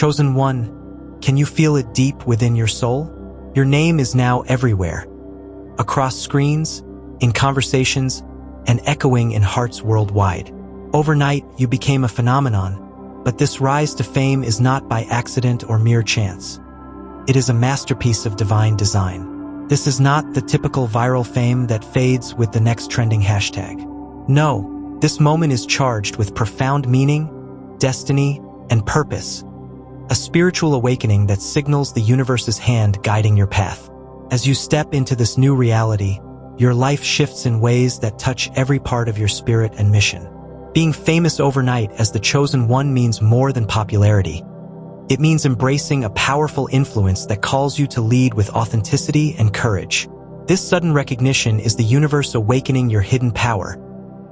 Chosen one, can you feel it deep within your soul? Your name is now everywhere, across screens, in conversations, and echoing in hearts worldwide. Overnight, you became a phenomenon, but this rise to fame is not by accident or mere chance. It is a masterpiece of divine design. This is not the typical viral fame that fades with the next trending hashtag. No, this moment is charged with profound meaning, destiny, and purpose. A spiritual awakening that signals the universe's hand guiding your path. As you step into this new reality, your life shifts in ways that touch every part of your spirit and mission. Being famous overnight as the chosen one means more than popularity. It means embracing a powerful influence that calls you to lead with authenticity and courage. This sudden recognition is the universe awakening your hidden power,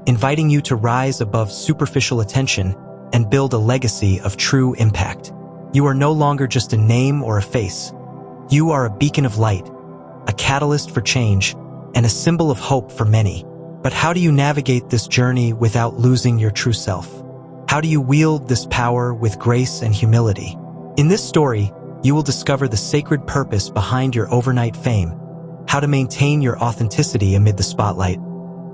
inviting you to rise above superficial attention and build a legacy of true impact. You are no longer just a name or a face. You are a beacon of light, a catalyst for change, and a symbol of hope for many. But how do you navigate this journey without losing your true self? How do you wield this power with grace and humility? In this story, you will discover the sacred purpose behind your overnight fame, how to maintain your authenticity amid the spotlight,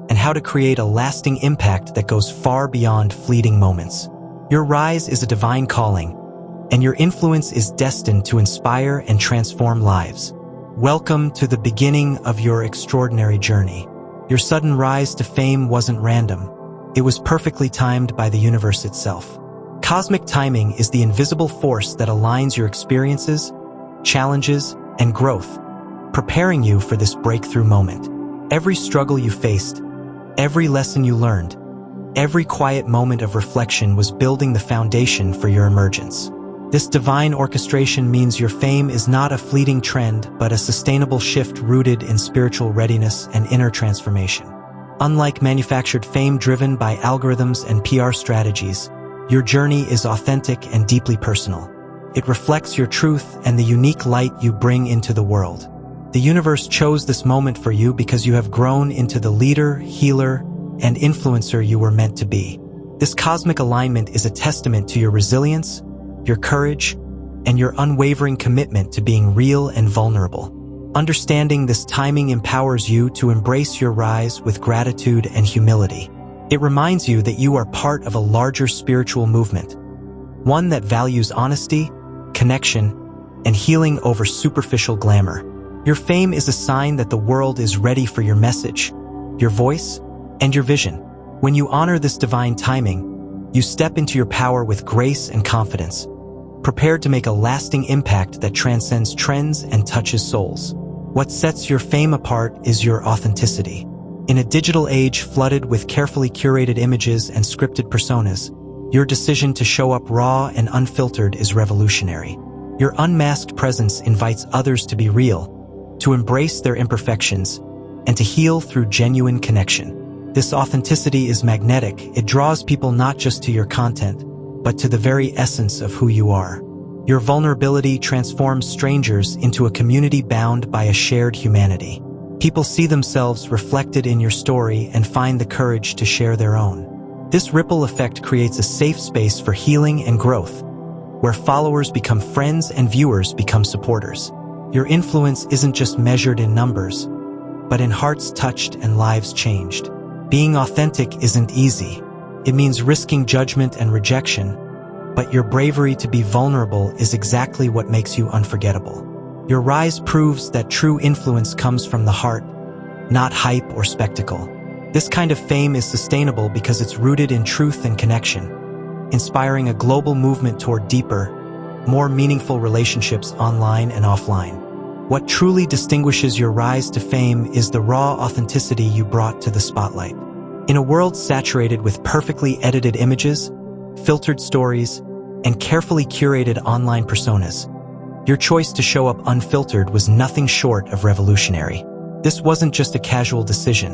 and how to create a lasting impact that goes far beyond fleeting moments. Your rise is a divine calling, and your influence is destined to inspire and transform lives. Welcome to the beginning of your extraordinary journey. Your sudden rise to fame wasn't random. It was perfectly timed by the universe itself. Cosmic timing is the invisible force that aligns your experiences, challenges, and growth, preparing you for this breakthrough moment. Every struggle you faced, every lesson you learned, every quiet moment of reflection was building the foundation for your emergence. This divine orchestration means your fame is not a fleeting trend, but a sustainable shift rooted in spiritual readiness and inner transformation. Unlike manufactured fame driven by algorithms and PR strategies, your journey is authentic and deeply personal. It reflects your truth and the unique light you bring into the world. The universe chose this moment for you because you have grown into the leader, healer, and influencer you were meant to be. This cosmic alignment is a testament to your resilience, your courage, and your unwavering commitment to being real and vulnerable. Understanding this timing empowers you to embrace your rise with gratitude and humility. It reminds you that you are part of a larger spiritual movement, one that values honesty, connection, and healing over superficial glamour. Your fame is a sign that the world is ready for your message, your voice, and your vision. When you honor this divine timing, you step into your power with grace and confidence, prepared to make a lasting impact that transcends trends and touches souls. What sets your fame apart is your authenticity. In a digital age flooded with carefully curated images and scripted personas, your decision to show up raw and unfiltered is revolutionary. Your unmasked presence invites others to be real, to embrace their imperfections, and to heal through genuine connection. This authenticity is magnetic. It draws people not just to your content, but to the very essence of who you are. Your vulnerability transforms strangers into a community bound by a shared humanity. People see themselves reflected in your story and find the courage to share their own. This ripple effect creates a safe space for healing and growth, where followers become friends and viewers become supporters. Your influence isn't just measured in numbers, but in hearts touched and lives changed. Being authentic isn't easy. It means risking judgment and rejection, but your bravery to be vulnerable is exactly what makes you unforgettable. Your rise proves that true influence comes from the heart, not hype or spectacle. This kind of fame is sustainable because it's rooted in truth and connection, inspiring a global movement toward deeper, more meaningful relationships online and offline. What truly distinguishes your rise to fame is the raw authenticity you brought to the spotlight. In a world saturated with perfectly edited images, filtered stories, and carefully curated online personas, your choice to show up unfiltered was nothing short of revolutionary. This wasn't just a casual decision.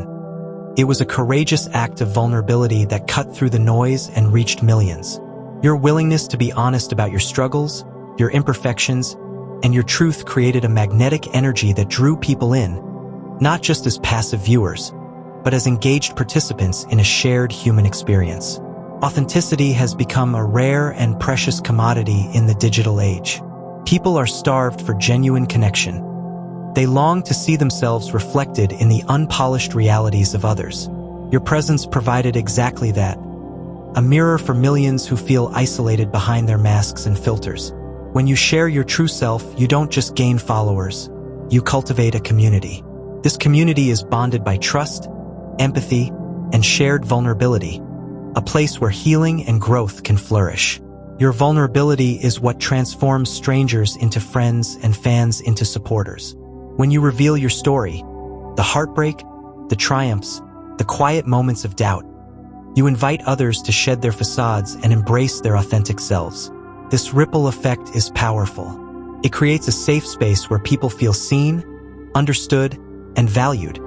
It was a courageous act of vulnerability that cut through the noise and reached millions. Your willingness to be honest about your struggles, your imperfections, and your truth created a magnetic energy that drew people in, not just as passive viewers, but as engaged participants in a shared human experience. Authenticity has become a rare and precious commodity in the digital age. People are starved for genuine connection. They long to see themselves reflected in the unpolished realities of others. Your presence provided exactly that, a mirror for millions who feel isolated behind their masks and filters. When you share your true self, you don't just gain followers, you cultivate a community. This community is bonded by trust, empathy, and shared vulnerability, a place where healing and growth can flourish. Your vulnerability is what transforms strangers into friends and fans into supporters. When you reveal your story, the heartbreak, the triumphs, the quiet moments of doubt, you invite others to shed their facades and embrace their authentic selves. This ripple effect is powerful. It creates a safe space where people feel seen, understood, and valued,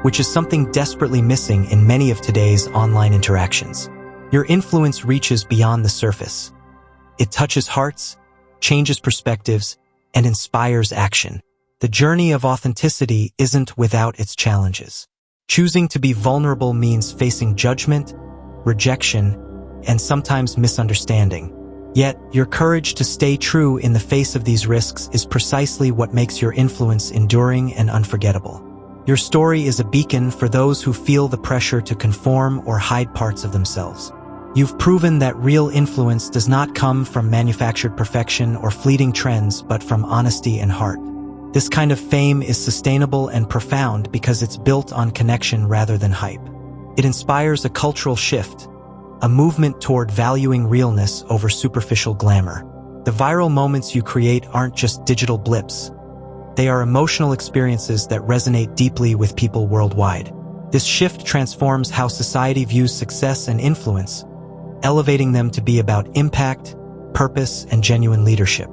which is something desperately missing in many of today's online interactions. Your influence reaches beyond the surface. It touches hearts, changes perspectives, and inspires action. The journey of authenticity isn't without its challenges. Choosing to be vulnerable means facing judgment, rejection, and sometimes misunderstanding. Yet, your courage to stay true in the face of these risks is precisely what makes your influence enduring and unforgettable. Your story is a beacon for those who feel the pressure to conform or hide parts of themselves. You've proven that real influence does not come from manufactured perfection or fleeting trends, but from honesty and heart. This kind of fame is sustainable and profound because it's built on connection rather than hype. It inspires a cultural shift, a movement toward valuing realness over superficial glamour. The viral moments you create aren't just digital blips. They are emotional experiences that resonate deeply with people worldwide. This shift transforms how society views success and influence, elevating them to be about impact, purpose, and genuine leadership.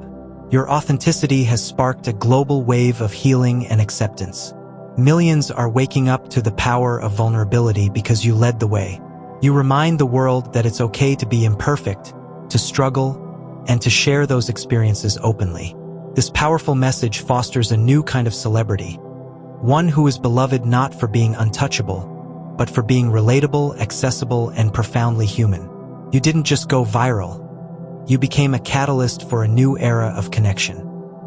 Your authenticity has sparked a global wave of healing and acceptance. Millions are waking up to the power of vulnerability because you led the way. You remind the world that it's okay to be imperfect, to struggle, and to share those experiences openly. This powerful message fosters a new kind of celebrity, one who is beloved not for being untouchable, but for being relatable, accessible, and profoundly human. You didn't just go viral. You became a catalyst for a new era of connection.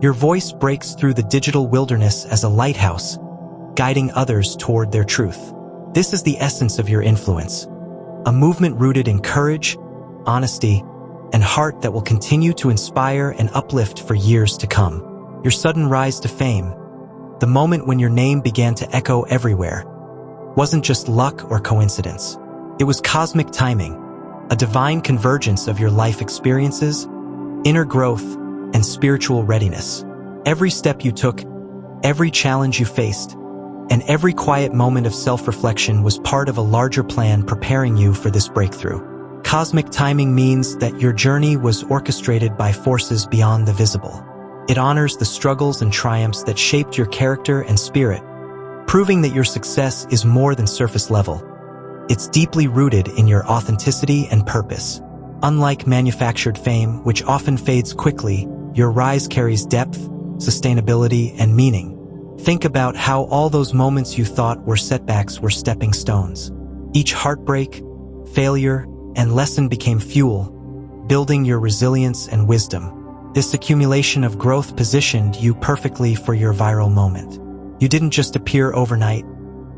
Your voice breaks through the digital wilderness as a lighthouse, guiding others toward their truth. This is the essence of your influence, a movement rooted in courage, honesty, and heart that will continue to inspire and uplift for years to come. Your sudden rise to fame, the moment when your name began to echo everywhere, wasn't just luck or coincidence. It was cosmic timing, a divine convergence of your life experiences, inner growth, and spiritual readiness. Every step you took, every challenge you faced, and every quiet moment of self-reflection was part of a larger plan preparing you for this breakthrough. Cosmic timing means that your journey was orchestrated by forces beyond the visible. It honors the struggles and triumphs that shaped your character and spirit, proving that your success is more than surface level. It's deeply rooted in your authenticity and purpose. Unlike manufactured fame, which often fades quickly, your rise carries depth, sustainability, and meaning. Think about how all those moments you thought were setbacks were stepping stones. Each heartbreak, failure, and lesson became fuel, building your resilience and wisdom. This accumulation of growth positioned you perfectly for your viral moment. You didn't just appear overnight,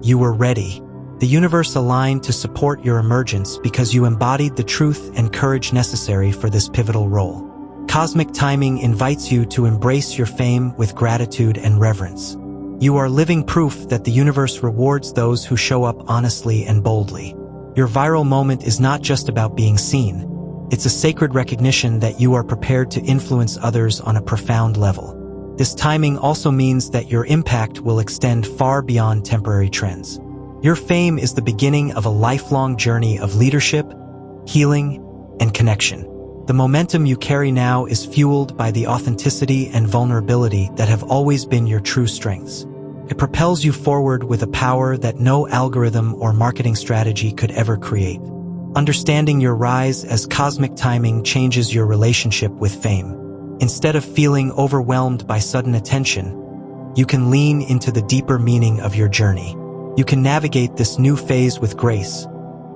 you were ready. The universe aligned to support your emergence because you embodied the truth and courage necessary for this pivotal role. Cosmic timing invites you to embrace your fame with gratitude and reverence. You are living proof that the universe rewards those who show up honestly and boldly. Your viral moment is not just about being seen. It's a sacred recognition that you are prepared to influence others on a profound level. This timing also means that your impact will extend far beyond temporary trends. Your fame is the beginning of a lifelong journey of leadership, healing, and connection. The momentum you carry now is fueled by the authenticity and vulnerability that have always been your true strengths. It propels you forward with a power that no algorithm or marketing strategy could ever create. Understanding your rise as cosmic timing changes your relationship with fame. Instead of feeling overwhelmed by sudden attention, you can lean into the deeper meaning of your journey. You can navigate this new phase with grace,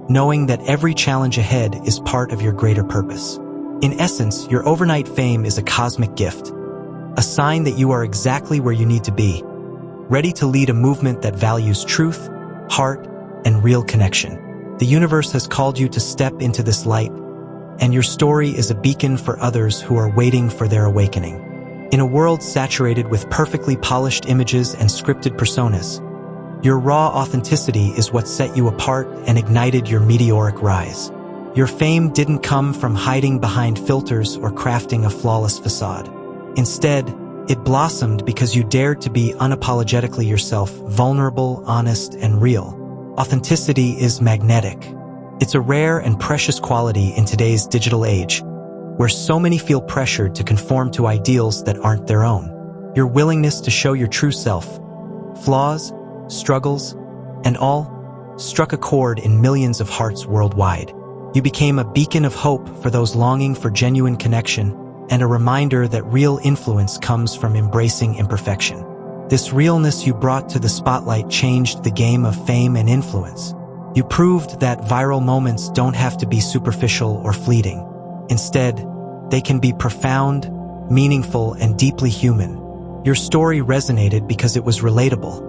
knowing that every challenge ahead is part of your greater purpose. In essence, your overnight fame is a cosmic gift, a sign that you are exactly where you need to be, ready to lead a movement that values truth, heart, and real connection. The universe has called you to step into this light, and your story is a beacon for others who are waiting for their awakening. In a world saturated with perfectly polished images and scripted personas, your raw authenticity is what set you apart and ignited your meteoric rise. Your fame didn't come from hiding behind filters or crafting a flawless facade. Instead, it blossomed because you dared to be unapologetically yourself, vulnerable, honest, and real. Authenticity is magnetic. It's a rare and precious quality in today's digital age, where so many feel pressured to conform to ideals that aren't their own. Your willingness to show your true self, flaws, struggles, and all, struck a chord in millions of hearts worldwide. You became a beacon of hope for those longing for genuine connection and a reminder that real influence comes from embracing imperfection. This realness you brought to the spotlight changed the game of fame and influence. You proved that viral moments don't have to be superficial or fleeting. Instead, they can be profound, meaningful, and deeply human. Your story resonated because it was relatable.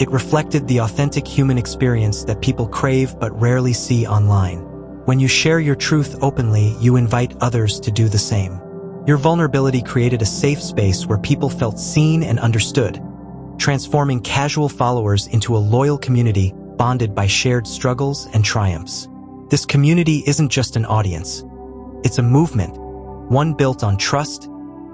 It reflected the authentic human experience that people crave but rarely see online. When you share your truth openly, you invite others to do the same. Your vulnerability created a safe space where people felt seen and understood, transforming casual followers into a loyal community bonded by shared struggles and triumphs. This community isn't just an audience. It's a movement, one built on trust,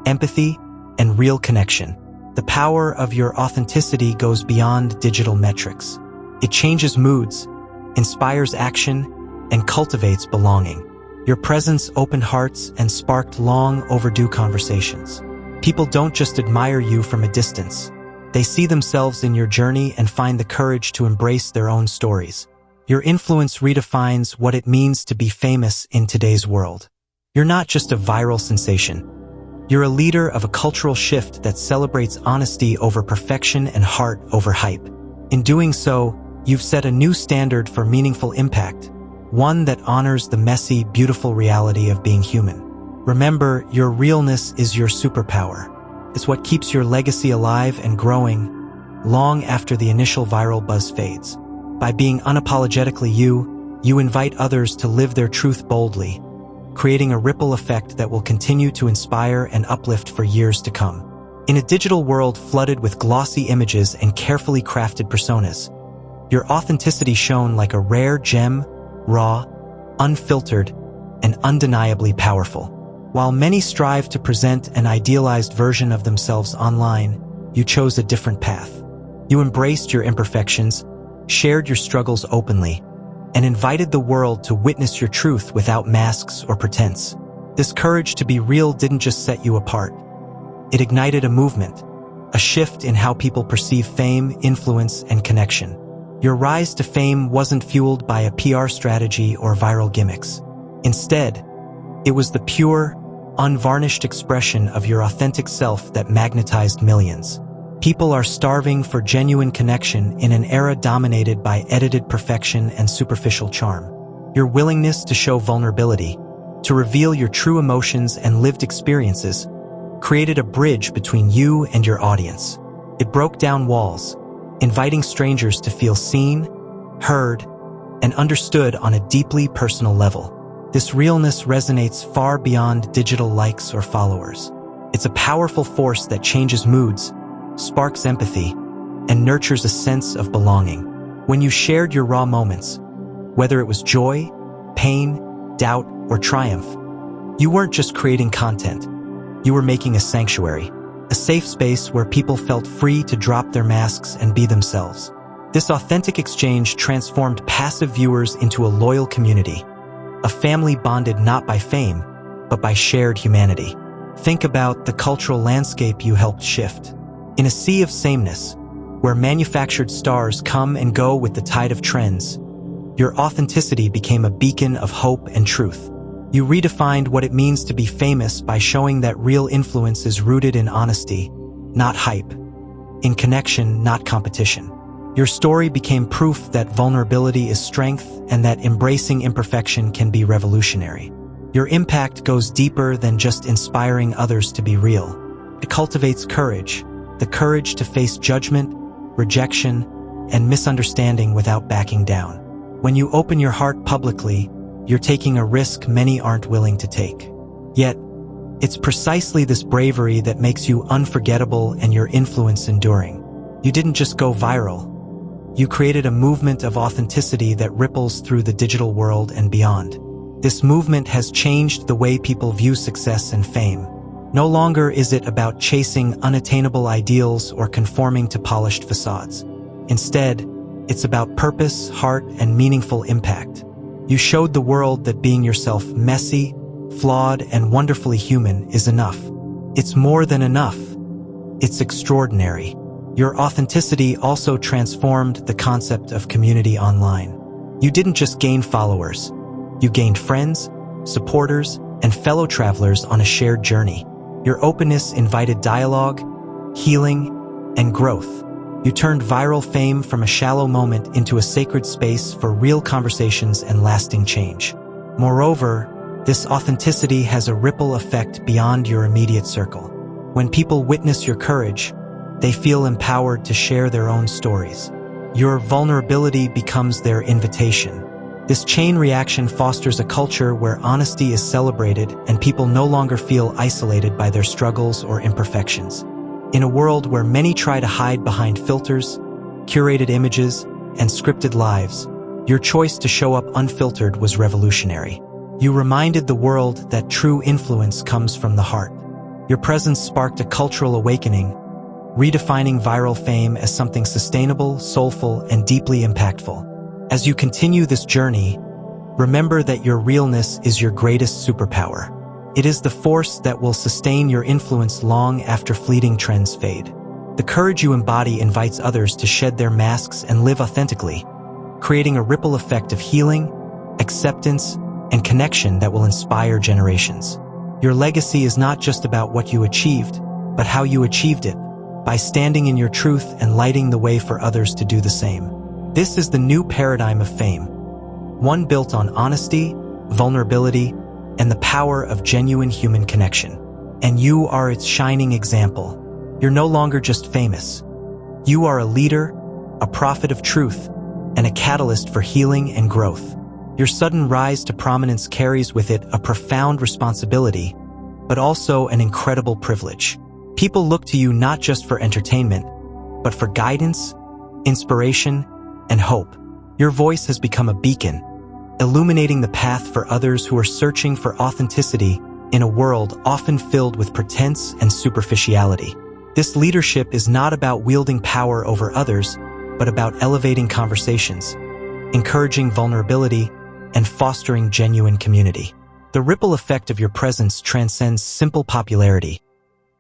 empathy, and real connection. The power of your authenticity goes beyond digital metrics. It changes moods, inspires action, and cultivates belonging. Your presence opened hearts and sparked long overdue conversations. People don't just admire you from a distance. They see themselves in your journey and find the courage to embrace their own stories. Your influence redefines what it means to be famous in today's world. You're not just a viral sensation. You're a leader of a cultural shift that celebrates honesty over perfection and heart over hype. In doing so, you've set a new standard for meaningful impact, one that honors the messy, beautiful reality of being human. Remember, your realness is your superpower. It's what keeps your legacy alive and growing long after the initial viral buzz fades. By being unapologetically you invite others to live their truth boldly, creating a ripple effect that will continue to inspire and uplift for years to come. In a digital world flooded with glossy images and carefully crafted personas, your authenticity shone like a rare gem, raw, unfiltered, and undeniably powerful. While many strive to present an idealized version of themselves online, you chose a different path. You embraced your imperfections, shared your struggles openly, and invited the world to witness your truth without masks or pretense. This courage to be real didn't just set you apart. It ignited a movement, a shift in how people perceive fame, influence, and connection. Your rise to fame wasn't fueled by a PR strategy or viral gimmicks. Instead, it was the pure, unvarnished expression of your authentic self that magnetized millions. People are starving for genuine connection in an era dominated by edited perfection and superficial charm. Your willingness to show vulnerability, to reveal your true emotions and lived experiences, created a bridge between you and your audience. It broke down walls, inviting strangers to feel seen, heard, and understood on a deeply personal level. This realness resonates far beyond digital likes or followers. It's a powerful force that changes moods, sparks empathy, and nurtures a sense of belonging. When you shared your raw moments, whether it was joy, pain, doubt, or triumph, you weren't just creating content. You were making a sanctuary, a safe space where people felt free to drop their masks and be themselves. This authentic exchange transformed passive viewers into a loyal community, a family bonded not by fame, but by shared humanity. Think about the cultural landscape you helped shift. In a sea of sameness, where manufactured stars come and go with the tide of trends, your authenticity became a beacon of hope and truth. You redefined what it means to be famous by showing that real influence is rooted in honesty, not hype, in connection, not competition. Your story became proof that vulnerability is strength and that embracing imperfection can be revolutionary. Your impact goes deeper than just inspiring others to be real. It cultivates courage, the courage to face judgment, rejection, and misunderstanding without backing down. When you open your heart publicly, you're taking a risk many aren't willing to take. Yet, it's precisely this bravery that makes you unforgettable and your influence enduring. You didn't just go viral. You created a movement of authenticity that ripples through the digital world and beyond. This movement has changed the way people view success and fame. No longer is it about chasing unattainable ideals or conforming to polished facades. Instead, it's about purpose, heart, and meaningful impact. You showed the world that being yourself messy, flawed, and wonderfully human is enough. It's more than enough. It's extraordinary. Your authenticity also transformed the concept of community online. You didn't just gain followers. You gained friends, supporters, and fellow travelers on a shared journey. Your openness invited dialogue, healing, and growth. You turned viral fame from a shallow moment into a sacred space for real conversations and lasting change. Moreover, this authenticity has a ripple effect beyond your immediate circle. When people witness your courage, they feel empowered to share their own stories. Your vulnerability becomes their invitation. This chain reaction fosters a culture where honesty is celebrated and people no longer feel isolated by their struggles or imperfections. In a world where many try to hide behind filters, curated images, and scripted lives, your choice to show up unfiltered was revolutionary. You reminded the world that true influence comes from the heart. Your presence sparked a cultural awakening, redefining viral fame as something sustainable, soulful, and deeply impactful. As you continue this journey, remember that your realness is your greatest superpower. It is the force that will sustain your influence long after fleeting trends fade. The courage you embody invites others to shed their masks and live authentically, creating a ripple effect of healing, acceptance, and connection that will inspire generations. Your legacy is not just about what you achieved, but how you achieved it, by standing in your truth and lighting the way for others to do the same. This is the new paradigm of fame, one built on honesty, vulnerability, and the power of genuine human connection. And you are its shining example. You're no longer just famous. You are a leader, a prophet of truth, and a catalyst for healing and growth. Your sudden rise to prominence carries with it a profound responsibility, but also an incredible privilege. People look to you not just for entertainment, but for guidance, inspiration, and hope. Your voice has become a beacon, illuminating the path for others who are searching for authenticity in a world often filled with pretense and superficiality. This leadership is not about wielding power over others, but about elevating conversations, encouraging vulnerability, and fostering genuine community. The ripple effect of your presence transcends simple popularity.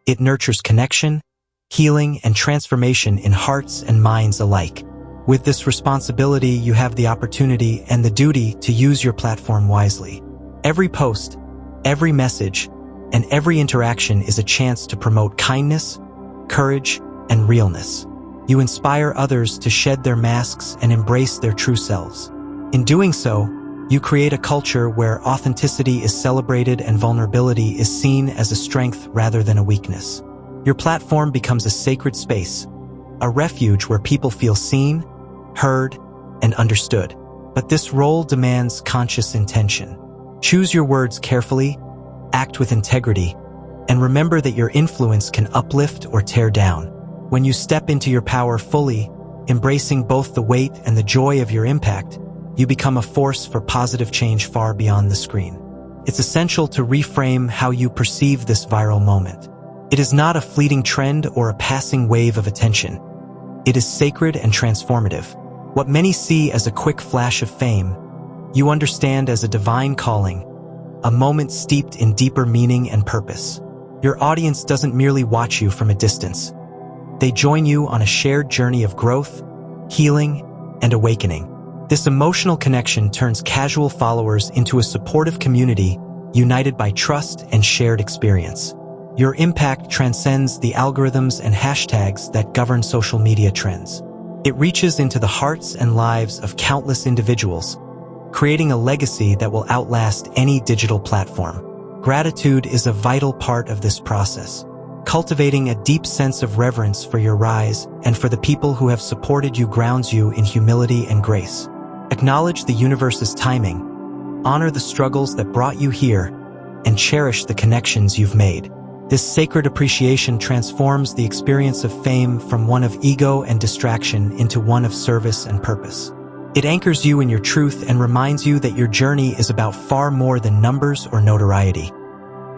It nurtures connection, healing, and transformation in hearts and minds alike. With this responsibility, you have the opportunity and the duty to use your platform wisely. Every post, every message, and every interaction is a chance to promote kindness, courage, and realness. You inspire others to shed their masks and embrace their true selves. In doing so, you create a culture where authenticity is celebrated and vulnerability is seen as a strength rather than a weakness. Your platform becomes a sacred space, a refuge where people feel seen, heard, and understood. But this role demands conscious intention. Choose your words carefully, act with integrity, and remember that your influence can uplift or tear down. When you step into your power fully, embracing both the weight and the joy of your impact, you become a force for positive change far beyond the screen. It's essential to reframe how you perceive this viral moment. It is not a fleeting trend or a passing wave of attention. It is sacred and transformative. What many see as a quick flash of fame, you understand as a divine calling, a moment steeped in deeper meaning and purpose. Your audience doesn't merely watch you from a distance. They join you on a shared journey of growth, healing, and awakening. This emotional connection turns casual followers into a supportive community united by trust and shared experience. Your impact transcends the algorithms and hashtags that govern social media trends. It reaches into the hearts and lives of countless individuals, creating a legacy that will outlast any digital platform. Gratitude is a vital part of this process, cultivating a deep sense of reverence for your rise and for the people who have supported you grounds you in humility and grace. Acknowledge the universe's timing, honor the struggles that brought you here, and cherish the connections you've made. This sacred appreciation transforms the experience of fame from one of ego and distraction into one of service and purpose. It anchors you in your truth and reminds you that your journey is about far more than numbers or notoriety.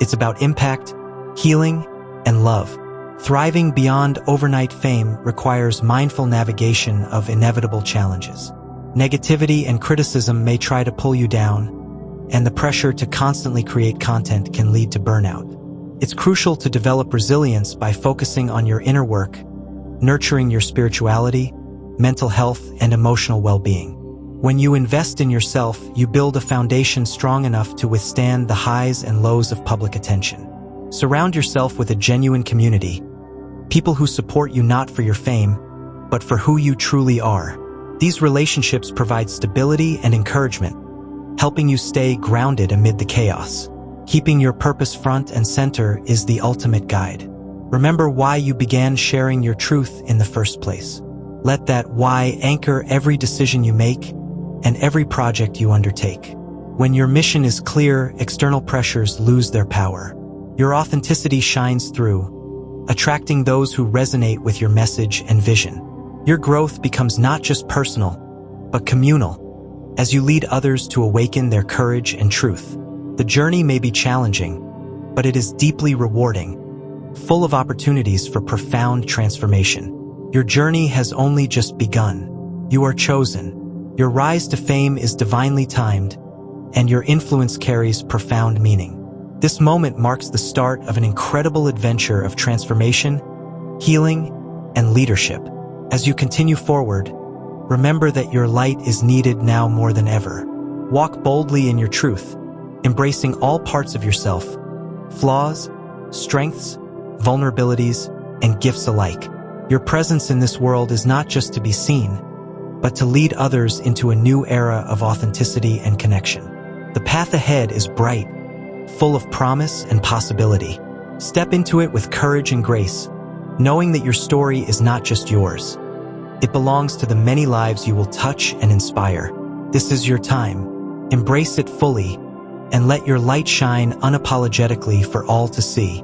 It's about impact, healing, and love. Thriving beyond overnight fame requires mindful navigation of inevitable challenges. Negativity and criticism may try to pull you down, and the pressure to constantly create content can lead to burnout. It's crucial to develop resilience by focusing on your inner work, nurturing your spirituality, mental health, and emotional well-being. When you invest in yourself, you build a foundation strong enough to withstand the highs and lows of public attention. Surround yourself with a genuine community, people who support you not for your fame, but for who you truly are. These relationships provide stability and encouragement, helping you stay grounded amid the chaos. Keeping your purpose front and center is the ultimate guide. Remember why you began sharing your truth in the first place. Let that why anchor every decision you make and every project you undertake. When your mission is clear, external pressures lose their power. Your authenticity shines through, attracting those who resonate with your message and vision. Your growth becomes not just personal, but communal, as you lead others to awaken their courage and truth. The journey may be challenging, but it is deeply rewarding, full of opportunities for profound transformation. Your journey has only just begun. You are chosen. Your rise to fame is divinely timed, and your influence carries profound meaning. This moment marks the start of an incredible adventure of transformation, healing, and leadership. As you continue forward, remember that your light is needed now more than ever. Walk boldly in your truth, embracing all parts of yourself, flaws, strengths, vulnerabilities, and gifts alike. Your presence in this world is not just to be seen, but to lead others into a new era of authenticity and connection. The path ahead is bright, full of promise and possibility. Step into it with courage and grace, knowing that your story is not just yours. It belongs to the many lives you will touch and inspire. This is your time. Embrace it fully, and let your light shine unapologetically for all to see.